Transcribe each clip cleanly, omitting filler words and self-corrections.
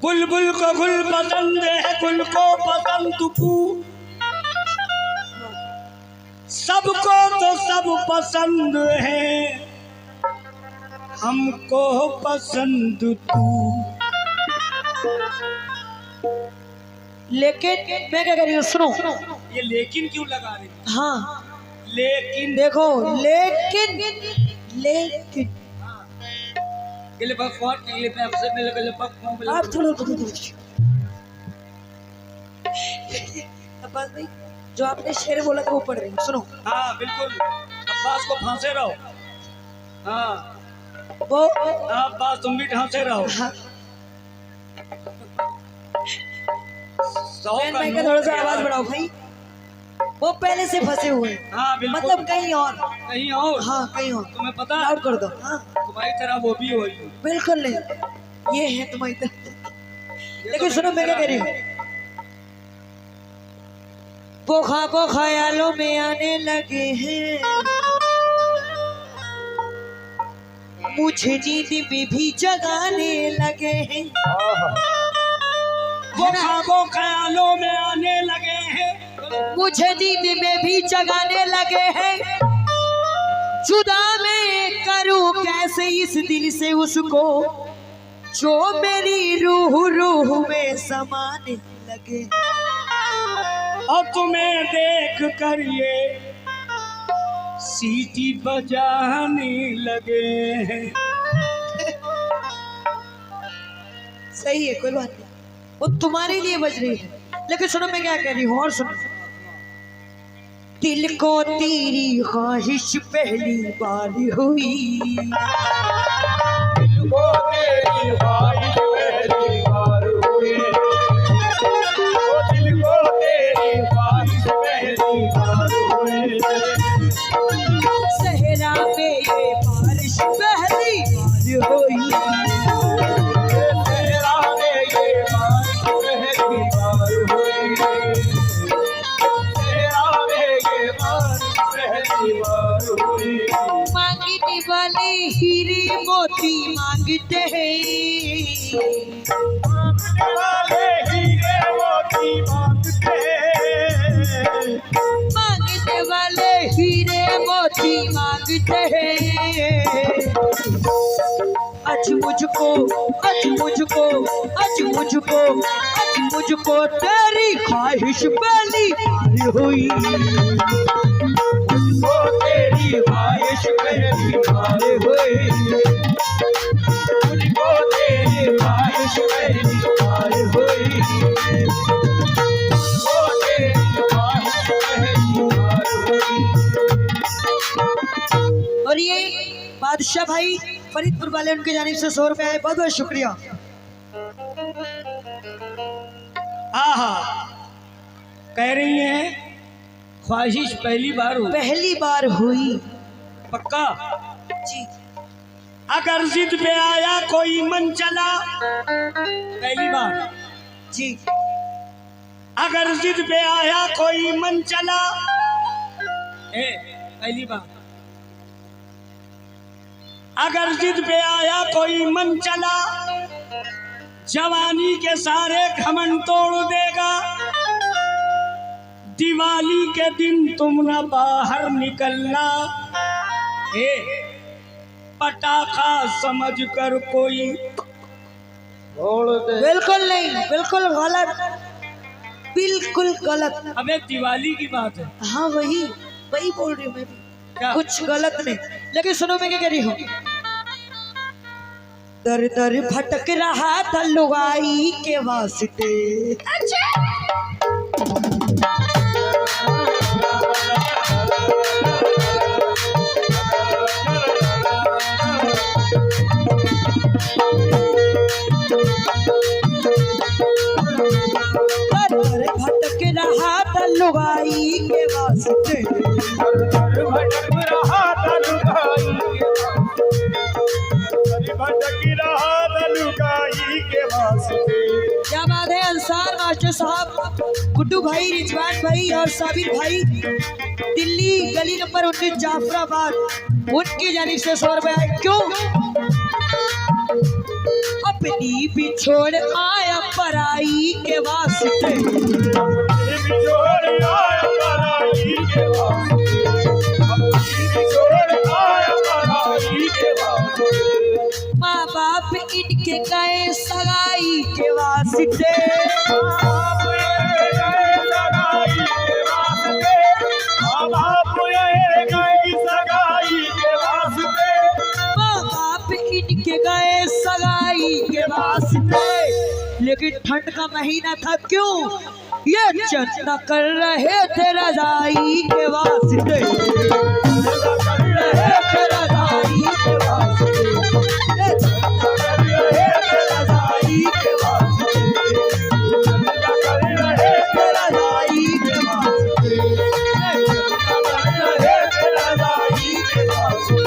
बुलबुल को गुल पसंद है, गुल को पसंद तू, सबको तो सब पसंद है, हमको पसंद तू। लेकिन मैं क्या कह रही हूँ, सुनो। ये लेकिन क्यों लगा रही? हाँ लेकिन देखो, लेकिन लेकिन गले पर फोन के लिए आपसे मिल गले पर आप थोड़ा अब्बास भाई, जो आपने शेर बोला था वो पढ़ रही हूँ, सुनो। हाँ बिल्कुल, अब्बास को फांसे रहो। हाँ वो अब्बास तुम भी ढांसे रहो। हाँ। सौ भाई का थोड़ा सा आवाज बढ़ाओ भाई, वो पहले से फंसे हुए हैं। हाँ बिल्कुल, मतलब कहीं और। हाँ कहीं और, तुम्हें पता है? लाउड कर दो। हाँ तुम्हारी तरह वो भी हो। बिल्कुल नहीं, ये है तुम्हारी तरह। लेकिन सुनो मैं क्या कह रही हूँ, वो ख्वाबों ख्यालों में आने लगे हैं, मुझे नींद में भी जगाने लगे हैं। वो ख्वाबों ख्यालों में आने लगे हैं, मुझे नींद में भी जगाने लगे हैं, जुदा मैं करूं कैसे इस दिल से उसको, जो मेरी रूह रूह में समाने लगे। और तुम्हें देख कर ये सीटी बजाने लगे हैं। सही है, कोई बात नहीं, वो तुम्हारे लिए बज रही है। लेकिन सुनो मैं क्या कह रही हूँ, और सुनो। दिल को तेरी ख्वाहिश पहली बार हुई, दिल को तेरी ख्वाहिश पहली बार हुई, दिल को तेरी ख्वाहिश पहली बार हुई, सहरा पे ये बारिश पहली बार हुई, सहरा में ये बारिश पहली बार हुई, सहरा में ये बारिश पहली बार हुई। मांगने वाले हीरे मोती मांगते हैं, मांगने वाले हीरे मोती मांगते हैं, मांगने वाले हीरे मोती मांगते हैं। आज मुझको आज मुझको आज मुझको आज मुझको तेरी ख्वाहिश पहली बार हुई, मुझको तेरी ख्वाहिश पहली बार हुई, मुझको तेरी ख्वाहिश पहली बार हुई, मुझको तेरी ख्वाहिश पहली बार हुई। और ये बादशाह भाई फरीदपुर वाले, उनके जानिब से 100 रुपए है, बहुत बहुत शुक्रिया। आहा, कह रही हैं ख्वाहिश पहली बार हुई। पहली बार हुई पक्का? जी। अगर जिद पे आया कोई मन चला, पहली बार जी। अगर जिद पे आया कोई मन चला, पहली बार अगर जिद पे आया कोई मन चला, जवानी के सारे घमंड तोड़ देगा, दिवाली के दिन तुम न बाहर निकलना, पटाखा समझ कर कोई तोड़ दे। बिल्कुल नहीं, बिल्कुल गलत, बिल्कुल गलत। अबे दिवाली की बात है। हाँ वही वही बोल रही हूँ मैं भी, क्या? कुछ गलत नहीं। लेकिन सुनो मैं क्या कह रही हूँ, दर दर भटक रहा था लुगाई के वास्ते, भटक रहा था लुगाई के वास्ते, भटक रहा था लुगाई के वास्ते। क्या बात है। अंसार मास्टर साहब, गुड्डू भाई, रिजवान भाई और साबिर भाई, दिल्ली गली नंबर 19 जाफराबाद, उनकी जानिब से 100 रुपए आए। क्यों? अब अपनी भी छोड़ आया पराई के वास्ते। माँ बाप इनके गए सगाई के वास्ते। इनके गए सगाई के वास्ते। लेकिन ठंड का महीना था, क्यों ये चंदा कर रहे थे रजाई के वास्ते। कर रहे थे रजाई के वास्ते। कर रहे थे रजाई के वास्ते। कर रहे थे रजाई के वास्ते। कर रहे थे रजाई के वास्ते।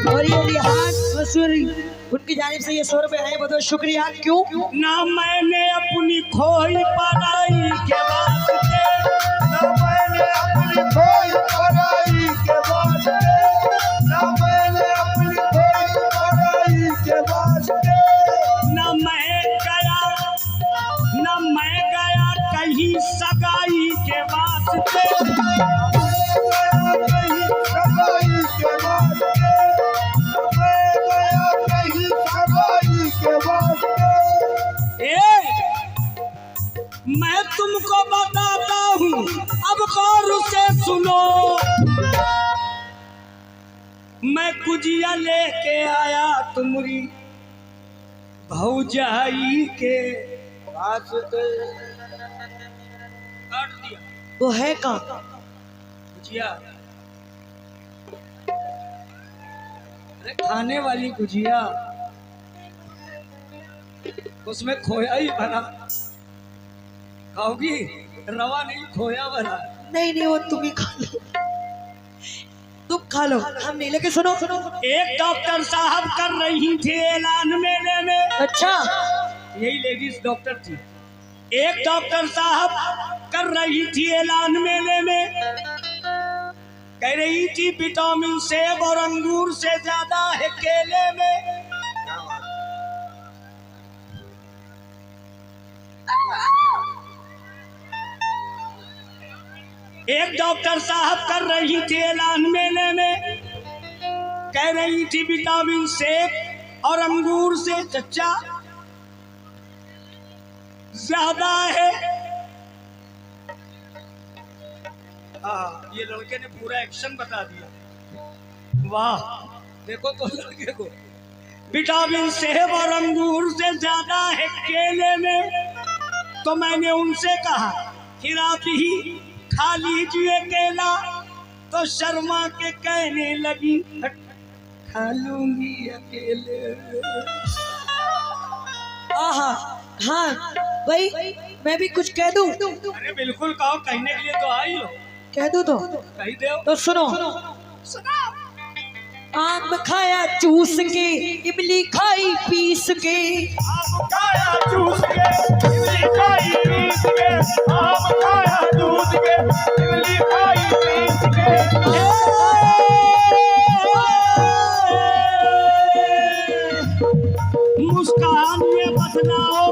और ये रिहान मसूरी उनकी जानिब से ये 100 रुपए है, बहुत शुक्रिया। क्यों ना मैंने अपनी खोई पराई के वास्ते, ना मैंने अपनी खोई पराई के वास्ते, ना मैंने अपनी खोई पराई के वास्ते। ना मैं गया कहीं सगाई के वास्ते। मैं तुमको बताता हूँ, अब गौर से सुनो। मैं गुजिया लेके आया तुम्हारी भौजाई के वास्ते। काट दिया वो है कहाँ गुजिया? अरे खाने वाली गुजिया, उसमें खोया ही भरा। खाओगी? रवा नहीं, खोया भरा। नहीं नहीं, वो तुम ही खा लो, तुम खा लो, हम नहीं। लेके सुनो सुनो। एक डॉक्टर साहब कर रही थी ऐलान मेले में। अच्छा, यही लेडीज डॉक्टर थी। एक डॉक्टर साहब कर रही थी ऐलान मेले में, कह रही थी विटामिन सेब और अंगूर से ज्यादा है केले में। एक डॉक्टर साहब कर रही थी ऐलान मेले में, कह रही थी विटामिन सेब और अंगूर से चच्चा ज्यादा है। ये लड़के ने पूरा एक्शन बता दिया। वाह, देखो तो लड़के को। विटामिन सेब और अंगूर से ज्यादा है केले में। तो मैंने उनसे कहा कि आप ही खा लीजिए केला। तो शर्मा के कहने लगी, खा लूंगी अकेले। आहा, हाँ भाई, मैं भी कुछ कह दूं? अरे बिल्कुल कहो, कहने के लिए तो आई हो। कह दूं तो कही दो। तो सुनो। आम खाया चूस के, इमली खाई पीस के। आम खाया चूस के, इमली खाई पीस के। आम खाया चूस के, इमली खाई पीस के। मुस्कान में बदलाओ